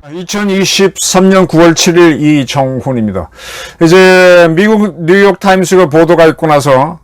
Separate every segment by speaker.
Speaker 1: (2023년 9월 7일) 이정훈입니다. 이제 미국 뉴욕타임스가 보도가 있고 나서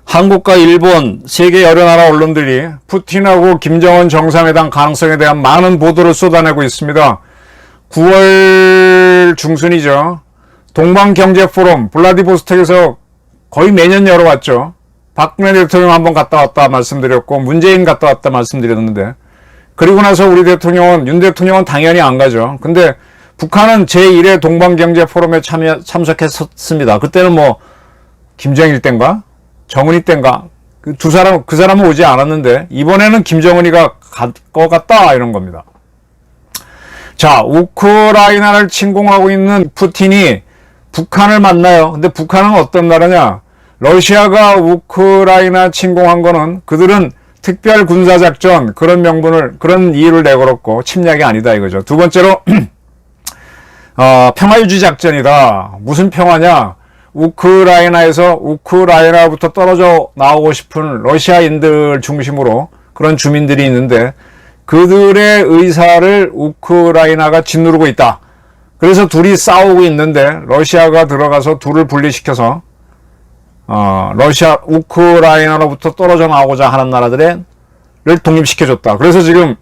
Speaker 1: 한국과 일본, 세계 여러 나라 언론들이 푸틴하고 김정은 정상회담 가능성에 대한 많은 보도를 쏟아내고 있습니다. 9월 중순이죠. 동방경제포럼 블라디보스톡에서 거의 매년 열어왔죠. 박근혜 대통령 한번 갔다 왔다 말씀드렸고, 문재인 갔다 왔다 말씀드렸는데, 그리고 나서 우리 대통령은, 윤 대통령은 당연히 안 가죠. 근데 북한은 제1회 동방경제포럼에 참석했습니다. 그때는 뭐 김정일 땐가 정은이 땐가 그 사람은 오지 않았는데, 이번에는 김정은이가 갈 것 같다 이런 겁니다. 자, 우크라이나를 침공하고 있는 푸틴이 북한을 만나요. 근데 북한은 어떤 나라냐? 러시아가 우크라이나 침공한 거는 그들은 특별 군사작전, 그런 이유를 내걸었고 침략이 아니다 이거죠. 두 번째로 평화유지 작전이다. 무슨 평화냐? 우크라이나부터 떨어져 나오고 싶은 러시아인들 중심으로 그런 주민들이 있는데, 그들의 의사를 우크라이나가 짓누르고 있다. 그래서 둘이 싸우고 있는데 러시아가 들어가서 둘을 분리시켜서 우크라이나로부터 떨어져 나오고자 하는 나라들을 독립시켜줬다. 그래서 지금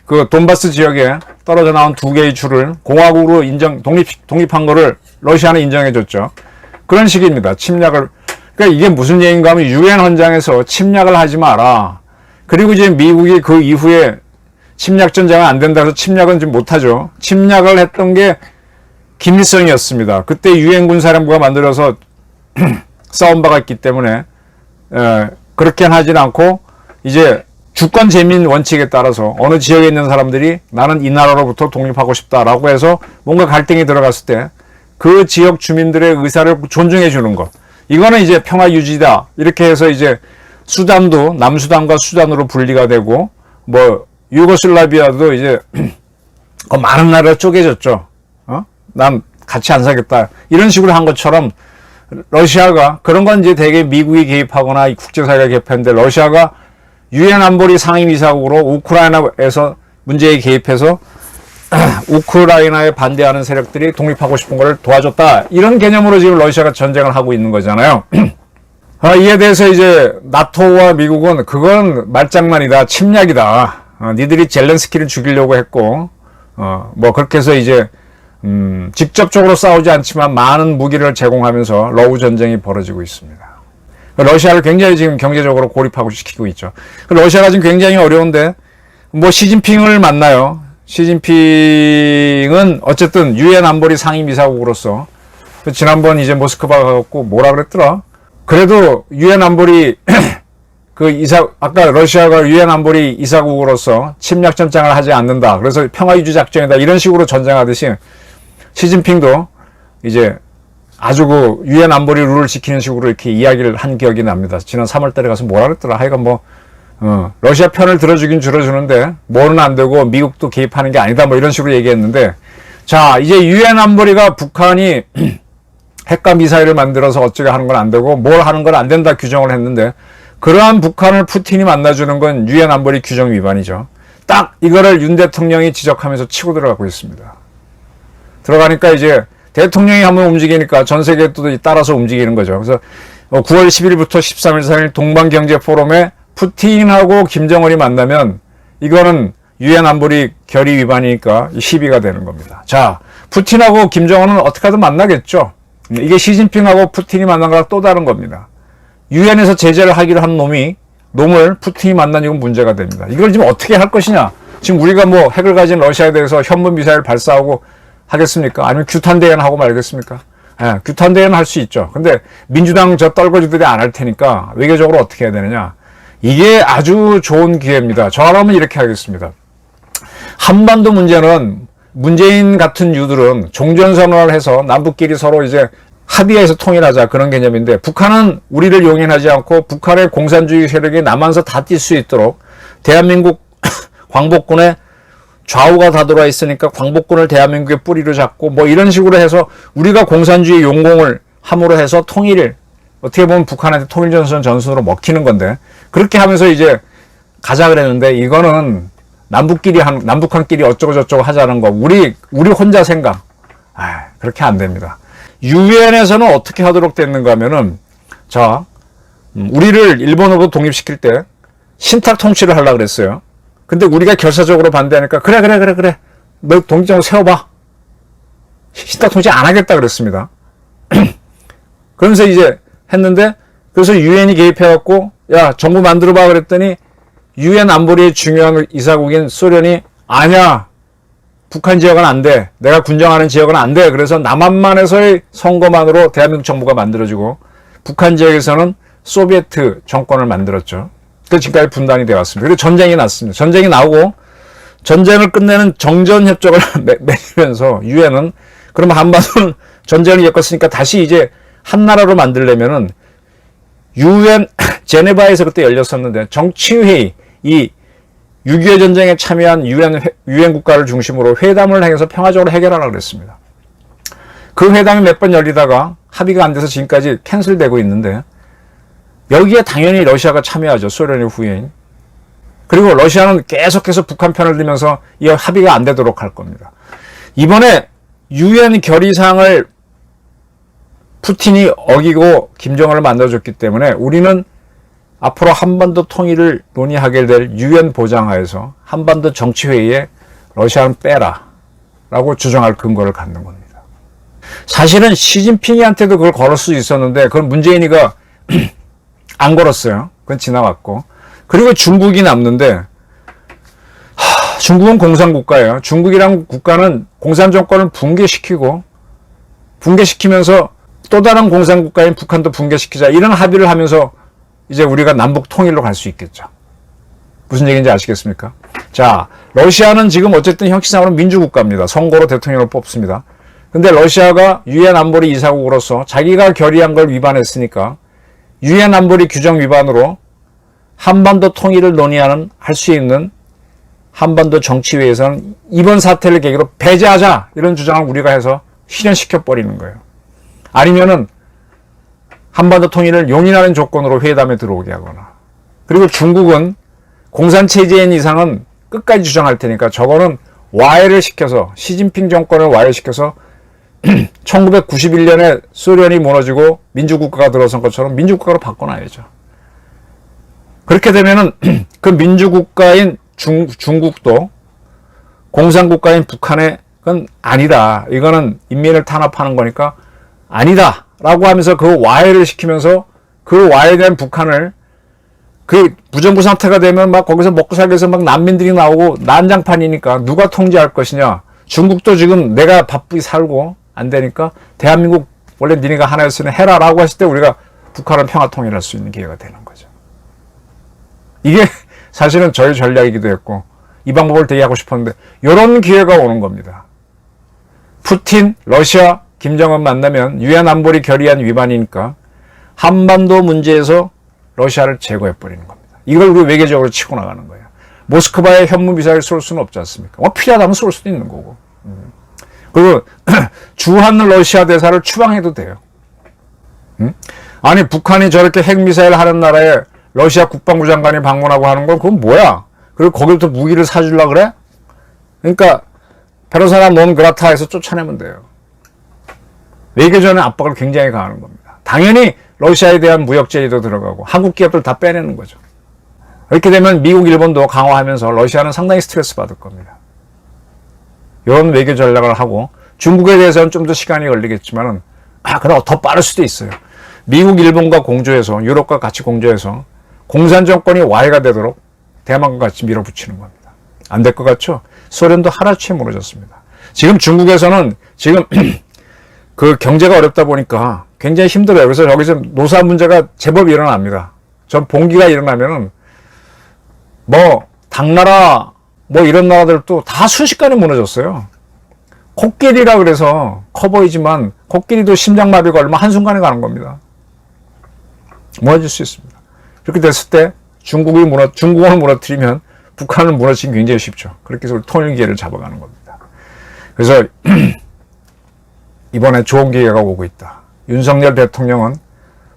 Speaker 1: 그 돈바스 지역에 떨어져 나온 두 개의 주를 공화국으로 독립한 거를 러시아는 인정해줬죠. 그런 식입니다. 침략을. 그러니까 이게 무슨 얘기인가 하면 유엔 헌장에서 침략을 하지 마라. 그리고 이제 미국이 그 이후에 침략 전쟁은 안 된다 해서 침략은 지금 못하죠. 침략을 했던 게 김일성이었습니다. 그때 유엔 군사령부가 만들어서 싸운 바가 있기 때문에 그렇게는 하진 않고, 이제 주권 재민 원칙에 따라서 어느 지역에 있는 사람들이 나는 이 나라로부터 독립하고 싶다라고 해서 뭔가 갈등이 들어갔을 때 그 지역 주민들의 의사를 존중해 주는 것, 이거는 이제 평화 유지다. 이렇게 해서 이제 수단도 남수단과 수단으로 분리가 되고, 뭐 유고슬라비아도 이제 많은 나라로 쪼개졌죠. 난 같이 안 살겠다 이런 식으로 한 것처럼, 러시아가 그런 건 이제 대개 미국이 개입하거나 국제사회가 개입했는데, 러시아가 유엔 안보리 상임이사국으로 우크라이나에서 문제에 개입해서 우크라이나에 반대하는 세력들이 독립하고 싶은 것을 도와줬다. 이런 개념으로 지금 러시아가 전쟁을 하고 있는 거잖아요. 이에 대해서 이제 나토와 미국은 그건 말장난이다, 침략이다. 니들이 젤렌스키를 죽이려고 했고, 뭐 그렇게 해서 이제 직접적으로 싸우지 않지만 많은 무기를 제공하면서 러우 전쟁이 벌어지고 있습니다. 러시아를 굉장히 지금 경제적으로 고립하고 시키고 있죠. 러시아가 지금 굉장히 어려운데, 뭐 시진핑을 만나요. 시진핑은 어쨌든 유엔 안보리 상임이사국으로서, 지난번 이제 모스크바 가갖고 뭐라 그랬더라? 그래도 유엔 안보리 아까 러시아가 유엔 안보리 이사국으로서 침략 전쟁을 하지 않는다. 그래서 평화유지 작전이다. 이런 식으로 전쟁하듯이 시진핑도 이제 아주 그 유엔 안보리 룰을 지키는 식으로 이렇게 이야기를 한 기억이 납니다. 지난 3월달에 가서 뭐라 그랬더라? 하여간 뭐 러시아 편을 들어주긴 들어주는데 뭐는 안 되고 미국도 개입하는 게 아니다. 뭐 이런 식으로 얘기했는데, 자, 이제 유엔 안보리가 북한이 핵과 미사일을 만들어서 어쩌게 하는 건 안 되고 뭘 하는 건 안 된다 규정을 했는데, 그러한 북한을 푸틴이 만나주는 건 유엔 안보리 규정 위반이죠. 딱 이거를 윤 대통령이 지적하면서 치고 들어가고 있습니다. 들어가니까 이제 대통령이 한번 움직이니까 전 세계도 따라서 움직이는 거죠. 그래서 9월 10일부터 13일, 4일 동방경제포럼에 푸틴하고 김정은이 만나면 이거는 유엔 안보리 결의 위반이니까 시비가 되는 겁니다. 자, 푸틴하고 김정은은 어떻게 하든 만나겠죠. 이게 시진핑하고 푸틴이 만난 거랑 또 다른 겁니다. 유엔에서 제재를 하기로 한 놈을 푸틴이 만난 이건 문제가 됩니다. 이걸 지금 어떻게 할 것이냐. 지금 우리가 뭐 핵을 가진 러시아에 대해서 현무 미사일 발사하고 하겠습니까? 아니면 규탄 대회는 하고 말겠습니까? 규탄 대회는 할 수 있죠. 근데 민주당 저 떨거지들이 안 할 테니까 외교적으로 어떻게 해야 되느냐. 이게 아주 좋은 기회입니다. 저라면 이렇게 하겠습니다. 한반도 문제는 문재인 같은 유들은 종전선언을 해서 남북끼리 서로 이제 합의해서 통일하자, 그런 개념인데, 북한은 우리를 용인하지 않고 북한의 공산주의 세력이 남한서 다 뛸 수 있도록 대한민국 광복군의 좌우가 다 돌아 있으니까 광복군을 대한민국의 뿌리로 잡고 뭐 이런 식으로 해서 우리가 공산주의 용공을 함으로 해서 통일을, 어떻게 보면 북한한테 통일전선 전선으로 먹히는 건데, 그렇게 하면서 이제 가자 그랬는데, 이거는 남북한끼리 어쩌고저쩌고 하자는 거, 우리 혼자 생각. 그렇게 안 됩니다. 유엔에서는 어떻게 하도록 됐는가 하면은, 자, 우리를 일본으로 독립시킬 때 신탁 통치를 하려고 그랬어요. 근데 우리가 결사적으로 반대하니까, 그래. 너 독립정부 세워봐. 신탁 통치 안 하겠다 그랬습니다. 그러면서 이제 했는데, 그래서 유엔이 개입해갖고, 야, 정부 만들어봐 그랬더니, 유엔 안보리의 중요한 이사국인 소련이, 아니야, 북한 지역은 안 돼. 내가 군정하는 지역은 안 돼. 그래서 남한만에서의 선거만으로 대한민국 정부가 만들어지고, 북한 지역에서는 소비에트 정권을 만들었죠. 그 지금까지 분단이 되어 왔습니다. 그리고 전쟁이 났습니다. 전쟁이 나오고, 전쟁을 끝내는 정전협정을 맺으면서 유엔은, 그러면 한반도는 전쟁을 겪었으니까 다시 이제 한 나라로 만들려면은 유엔 제네바에서 그때 열렸었는데 정치회의, 이 6.25 전쟁에 참여한 유엔 국가를 중심으로 회담을 해서 평화적으로 해결하라고 그랬습니다. 그 회담이 몇 번 열리다가 합의가 안 돼서 지금까지 캔슬되고 있는데, 여기에 당연히 러시아가 참여하죠. 소련의 후예인. 그리고 러시아는 계속해서 북한 편을 들면서 이 합의가 안 되도록 할 겁니다. 이번에 유엔 결의사항을 푸틴이 어기고 김정은을 만들어줬기 때문에 우리는 앞으로 한반도 통일을 논의하게 될 유엔 보장하에서 한반도 정치회의에 러시아는 빼라 라고 주장할 근거를 갖는 겁니다. 사실은 시진핑이한테도 그걸 걸을 수 있었는데 그건 문재인이가 안 걸었어요. 그건 지나갔고. 그리고 중국이 남는데, 중국은 공산국가예요. 중국이란 국가는 공산정권을 붕괴시키면서 또 다른 공산국가인 북한도 붕괴시키자, 이런 합의를 하면서 이제 우리가 남북 통일로 갈 수 있겠죠. 무슨 얘기인지 아시겠습니까? 자, 러시아는 지금 어쨌든 형식상으로 민주국가입니다. 선거로 대통령을 뽑습니다. 근데 러시아가 유엔 안보리 이사국으로서 자기가 결의한 걸 위반했으니까 유엔 안보리 규정 위반으로 한반도 통일을 논의하는 할 수 있는 한반도 정치회의에서는 이번 사태를 계기로 배제하자, 이런 주장을 우리가 해서 실현시켜 버리는 거예요. 아니면은 한반도 통일을 용인하는 조건으로 회담에 들어오게 하거나. 그리고 중국은 공산체제인 이상은 끝까지 주장할 테니까 저거는 와해를 시켜서, 시진핑 정권을 와해시켜서 1991년에 소련이 무너지고 민주국가가 들어선 것처럼 민주국가로 바꿔놔야죠. 그렇게 되면은 그 민주국가인 중국도 공산국가인 북한의 그건 아니다. 이거는 인민을 탄압하는 거니까 아니다. 라고 하면서 그 와해를 시키면서 그 와해된 북한을, 그 무정부 상태가 되면 막 거기서 먹고 살기 위해서 막 난민들이 나오고 난장판이니까 누가 통제할 것이냐. 중국도 지금 내가 바쁘게 살고 안 되니까 대한민국 원래 니네가 하나였으니 해라라고 했을 때 우리가 북한을 평화 통일할 수 있는 기회가 되는 거죠. 이게 사실은 저의 전략이기도 했고 이 방법을 되게 하고 싶었는데 이런 기회가 오는 겁니다. 푸틴, 러시아, 김정은 만나면 유엔 안보리 결의안 위반이니까 한반도 문제에서 러시아를 제거해버리는 겁니다. 이걸 우리 외교적으로 치고 나가는 거예요. 모스크바에 현무미사일 쏠 수는 없지 않습니까? 필요하다면 쏠 수도 있는 거고. 그리고 주한 러시아 대사를 추방해도 돼요. 아니 북한이 저렇게 핵미사일 하는 나라에 러시아 국방부 장관이 방문하고 하는 건 그건 뭐야? 그리고 거기부터 무기를 사주려고 그래? 그러니까 페르소나 논 그라타 해서 쫓아내면 돼요. 외교전의 압박을 굉장히 가하는 겁니다. 당연히 러시아에 대한 무역 제재도 들어가고 한국 기업들 다 빼내는 거죠. 이렇게 되면 미국, 일본도 강화하면서 러시아는 상당히 스트레스 받을 겁니다. 이런 외교 전략을 하고 중국에 대해서는 좀 더 시간이 걸리겠지만은 그럼 더 빠를 수도 있어요. 미국, 일본과 공조해서 유럽과 같이 공조해서 공산 정권이 와해가 되도록 대만과 같이 밀어붙이는 겁니다. 안 될 것 같죠? 소련도 하루아침에 무너졌습니다. 지금 중국에서는 지금 그 경제가 어렵다 보니까 굉장히 힘들어요. 그래서 여기서 노사 문제가 제법 일어납니다. 전 봉기가 일어나면은 당나라 이런 나라들도 다 순식간에 무너졌어요. 코끼리라 그래서 커 보이지만 코끼리도 심장마비가 얼마 한순간에 가는 겁니다. 무너질 수 있습니다. 이렇게 됐을 때 중국을 무너뜨리면 북한을 무너뜨리기 굉장히 쉽죠. 그렇게 해서 통일 기회를 잡아가는 겁니다. 그래서 이번에 좋은 기회가 오고 있다. 윤석열 대통령은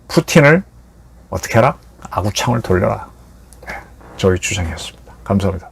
Speaker 1: 푸틴을 어떻게 해라? 아구창을 돌려라. 네, 저희 주장이었습니다. 감사합니다.